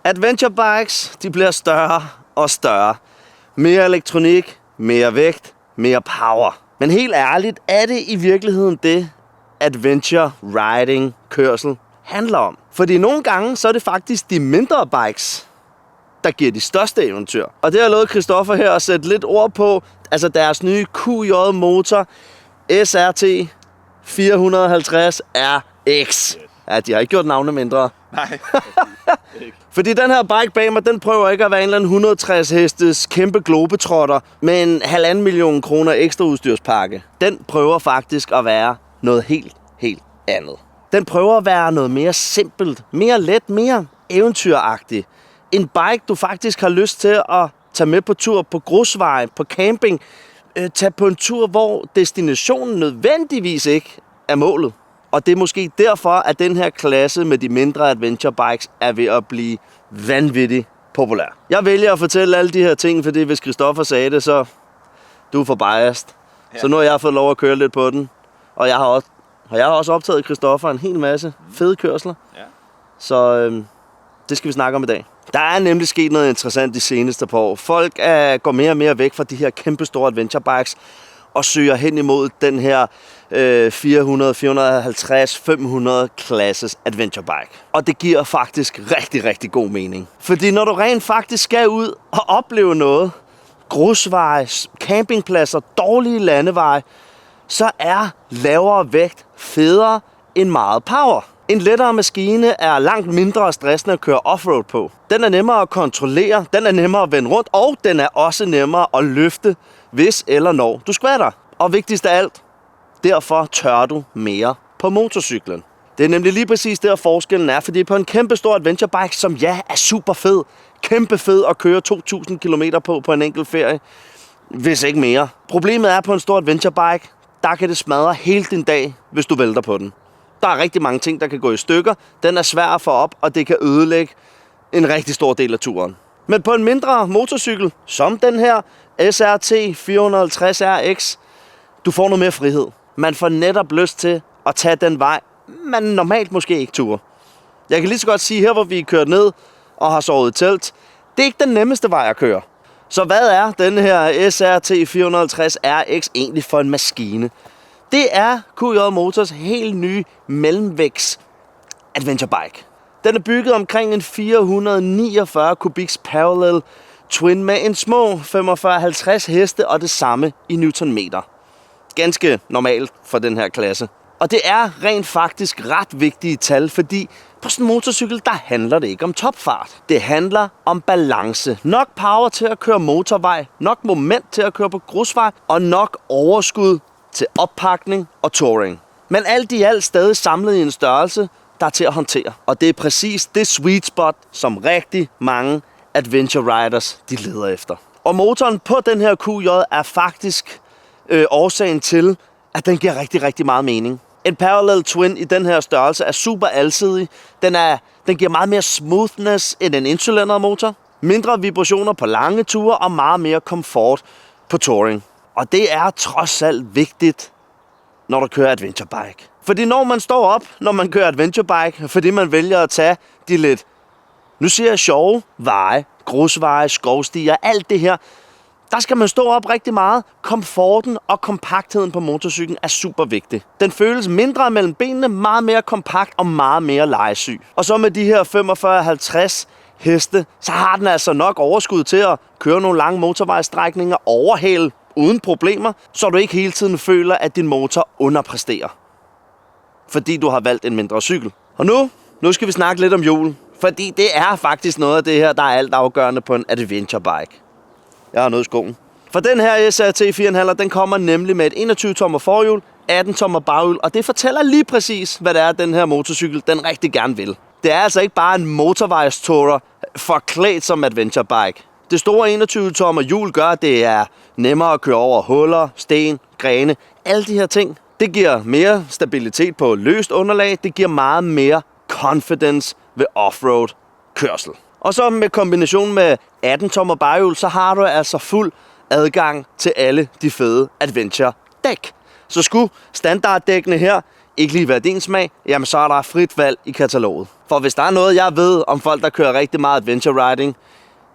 Adventure bikes, de bliver større og større. Mere elektronik, mere vægt, mere power. Men helt ærligt, er det i virkeligheden det, adventure riding kørsel handler om? Fordi nogle gange, så er det faktisk de mindre bikes, der giver de største eventyr. Og det har lovet Christoffer her at sætte lidt ord på, altså deres nye QJ motor SRT 450 RX. Ja, de har ikke gjort navne mindre. Nej. Fordi den her bike bag mig, den prøver ikke at være en eller anden 160 hestes kæmpe globetrotter med en 1,5 million kroner ekstra udstyrspakke. Den prøver faktisk at være noget helt andet. Den prøver at være noget mere simpelt, mere let, mere eventyragtigt. En bike, du faktisk har lyst til at tage med på tur på grusvej, på camping. Tage på en tur, hvor destinationen nødvendigvis ikke er målet. Og det er måske derfor, at den her klasse med de mindre adventure bikes er ved at blive vanvittigt populær. Jeg vælger at fortælle alle de her ting, fordi hvis Christoffer sagde det, så du er for biased. Ja. Så nu har jeg fået lov at køre lidt på den. Og jeg har også optaget Christoffer en hel masse fede kørsler. Ja. Så det skal vi snakke om i dag. Der er nemlig sket noget interessant de seneste par år. Folk går mere og mere væk fra de her kæmpe store adventure bikes og søger hen imod den her 400, 450, 500 klasses adventure bike. Og det giver faktisk rigtig god mening. Fordi når du rent faktisk skal ud og opleve noget, grusveje, campingpladser, dårlige landeveje, så er lavere vægt federe end meget power. En lettere maskine er langt mindre stressende at køre offroad på. Den er nemmere at kontrollere, den er nemmere at vende rundt, og den er også nemmere at løfte, hvis eller når du skvatter. Og vigtigst af alt, derfor tør du mere på motorcyklen. Det er nemlig lige præcis der forskellen er, fordi på en kæmpe stor adventure bike, som er super fed, kæmpe fed at køre 2.000 km på en enkelt ferie, hvis ikke mere. Problemet er på en stor adventure bike, der kan det smadre hele din dag, hvis du vælter på den. Der er rigtig mange ting, der kan gå i stykker. Den er svær at få op, og det kan ødelægge en rigtig stor del af turen. Men på en mindre motorcykel, som den her SRT 450 RX, du får noget mere frihed. Man får netop lyst til at tage den vej, man normalt måske ikke turer. Jeg kan lige så godt sige, her hvor vi er kørt ned og har sovet i telt, det er ikke den nemmeste vej at køre. Så hvad er den her SRT 450 RX egentlig for en maskine? Det er QJ Motors helt nye mellemvægts adventure bike. Den er bygget omkring en 449 kubiks parallel twin med en små 45-50 heste og det samme i newtonmeter. Ganske normalt for den her klasse. Og det er rent faktisk ret vigtige tal, fordi på sådan en motorcykel, der handler det ikke om topfart. Det handler om balance. Nok power til at køre motorvej, nok moment til at køre på grusvej, og nok overskud til oppakning og touring. Men alt i alt stadig samlet i en størrelse, der er til at håndtere. Og det er præcis det sweet spot, som rigtig mange adventure riders de leder efter. Og motoren på den her QJ er faktisk årsagen til, at den giver rigtig meget mening. En parallel twin i den her størrelse er super alsidig. Den giver meget mere smoothness end en incylindret motor. Mindre vibrationer på lange ture og meget mere komfort på touring. Og det er trods alt vigtigt, når du kører adventure bike. Fordi når man står op, når man kører adventure bike, fordi man vælger at tage de lidt, nu siger jeg sjove veje, grusveje, skovstier, alt det her, der skal man stå op rigtig meget. Komforten og kompaktheden på motorcyklen er super vigtig. Den føles mindre mellem benene, meget mere kompakt og meget mere legesyg. Og så med de her 45-50 heste, så har den altså nok overskud til at køre nogle lange motorvejsstrækninger, overhale uden problemer, så du ikke hele tiden føler, at din motor underpræsterer. Fordi du har valgt en mindre cykel. Og nu skal vi snakke lidt om hjul. Fordi det er faktisk noget af det her, der er alt afgørende på en adventure bike. Jeg har noget i skoen. For den her SRT 4.5, den kommer nemlig med et 21-tommer forhjul, 18-tommer baghjul, og det fortæller lige præcis, hvad det er, den her motorcykel, den rigtig gerne vil. Det er altså ikke bare en motorvejstourer forklædt som adventure bike. Det store 21-tommer hjul gør, at det er nemmere at køre over huller, sten, grene, alle de her ting. Det giver mere stabilitet på løst underlag, det giver meget mere confidence ved offroad kørsel. Og så med kombination med 18-tommer baghjul, så har du altså fuld adgang til alle de fede adventure-dæk. Så skulle standarddækkene her ikke lige være din smag, jamen så er der frit valg i kataloget. For hvis der er noget, jeg ved om folk, der kører rigtig meget adventure riding,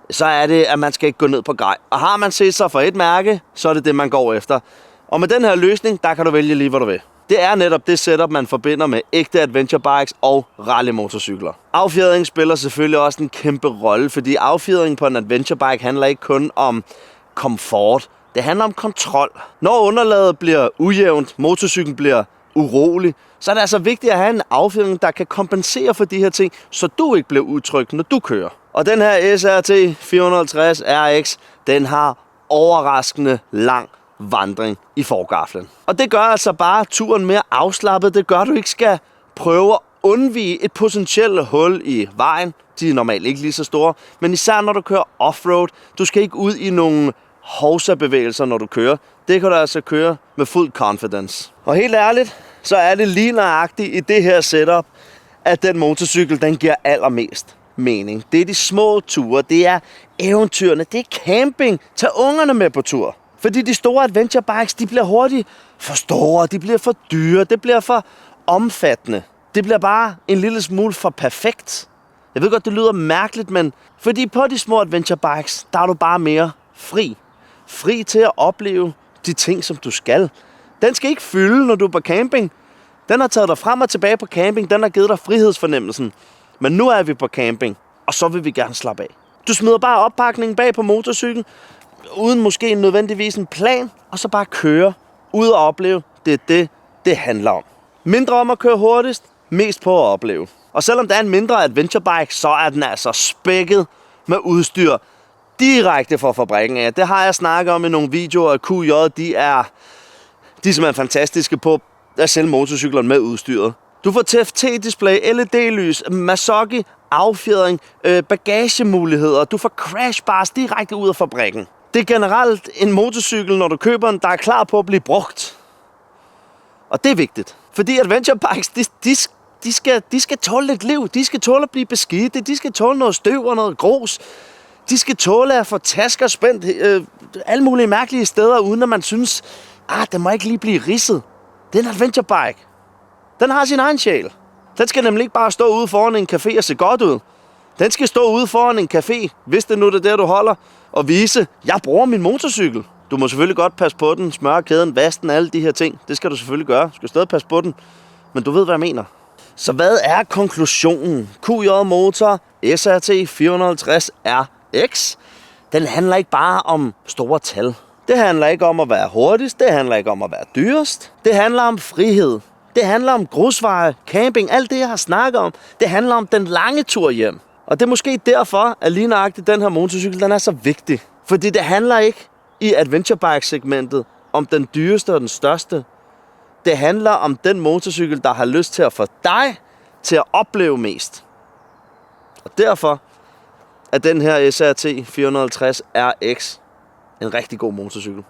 så er det, at man skal ikke gå ned på grej. Og har man set sig for et mærke, så er det det, man går efter. Og med den her løsning, der kan du vælge lige, hvad du vil. Det er netop det setup, man forbinder med ægte adventure bikes og rallymotorcykler. Affjedring spiller selvfølgelig også en kæmpe rolle, fordi affjedring på en adventure bike handler ikke kun om komfort. Det handler om kontrol. Når underlaget bliver ujævnt, motorcyklen bliver urolig, så er det altså vigtigt at have en affjedring, der kan kompensere for de her ting, så du ikke bliver utryg, når du kører. Og den her SRT 450 RX, den har overraskende lang vandring i forgaflen. Og det gør altså bare turen mere afslappet. Det gør, at du ikke skal prøve at undvige et potentielt hul i vejen. De er normalt ikke lige så store, men især når du kører offroad. Du skal ikke ud i nogle hovsabevægelser, når du kører. Det kan du altså køre med fuld confidence. Og helt ærligt, så er det lige nøjagtigt i det her setup, at den motorcykel, den giver allermest mening. Det er de små ture, det er eventyrene, det er camping. Tag ungerne med på tur. Fordi de store adventure bikes, de bliver hurtigt for store, de bliver for dyre, det bliver for omfattende. Det bliver bare en lille smule for perfekt. Jeg ved godt, det lyder mærkeligt, men fordi på de små adventure bikes, der er du bare mere fri. Fri til at opleve de ting, som du skal. Den skal ikke fylde, når du er på camping. Den har taget dig frem og tilbage på camping, den har givet dig frihedsfornemmelsen. Men nu er vi på camping, og så vil vi gerne slappe af. Du smider bare oppakningen bag på motorcyklen, uden måske nødvendigvis en plan, og så bare køre ud og opleve. Det er det handler om. Mindre om at køre hurtigst, mest på at opleve. Og selvom det er en mindre adventure bike, så er den altså spækket med udstyr direkte fra fabrikken af. Det har jeg snakket om i nogle videoer af QJ. De er simpelthen fantastiske på at sælge motorcykler med udstyret. Du får TFT-display, LED-lys, Masoki, affjedring, bagagemuligheder. Du får crash bars direkte ud af fabrikken. Det er generelt en motorcykel, når du køber den, der er klar på at blive brugt. Og det er vigtigt. Fordi adventure bikes, de skal tåle lidt liv. De skal tåle at blive beskidte. De skal tåle noget støv og noget grus. De skal tåle at få tasker spændt alle mulige mærkelige steder, uden at man synes, den må ikke lige blive ridset. Det er en adventure bike. Den har sin egen sjæl. Den skal nemlig ikke bare stå ude foran en café og se godt ud. Den skal stå ude foran en café, hvis det nu er der, du holder, og vise, jeg bruger min motorcykel. Du må selvfølgelig godt passe på den, smøre kæden, vaske den, alle de her ting. Det skal du selvfølgelig gøre. Du skal stadig passe på den. Men du ved, hvad jeg mener. Så hvad er konklusionen? QJ Motor SRT 450 RX. Den handler ikke bare om store tal. Det handler ikke om at være hurtigst. Det handler ikke om at være dyrest. Det handler om frihed. Det handler om grusveje, camping, alt det, jeg har snakket om. Det handler om den lange tur hjem. Og det er måske derfor, at lige nøjagtigt den her motorcykel, den er så vigtig. Fordi det handler ikke i adventure bike-segmentet om den dyreste og den største. Det handler om den motorcykel, der har lyst til at få dig til at opleve mest. Og derfor er den her SRT 450 RX en rigtig god motorcykel.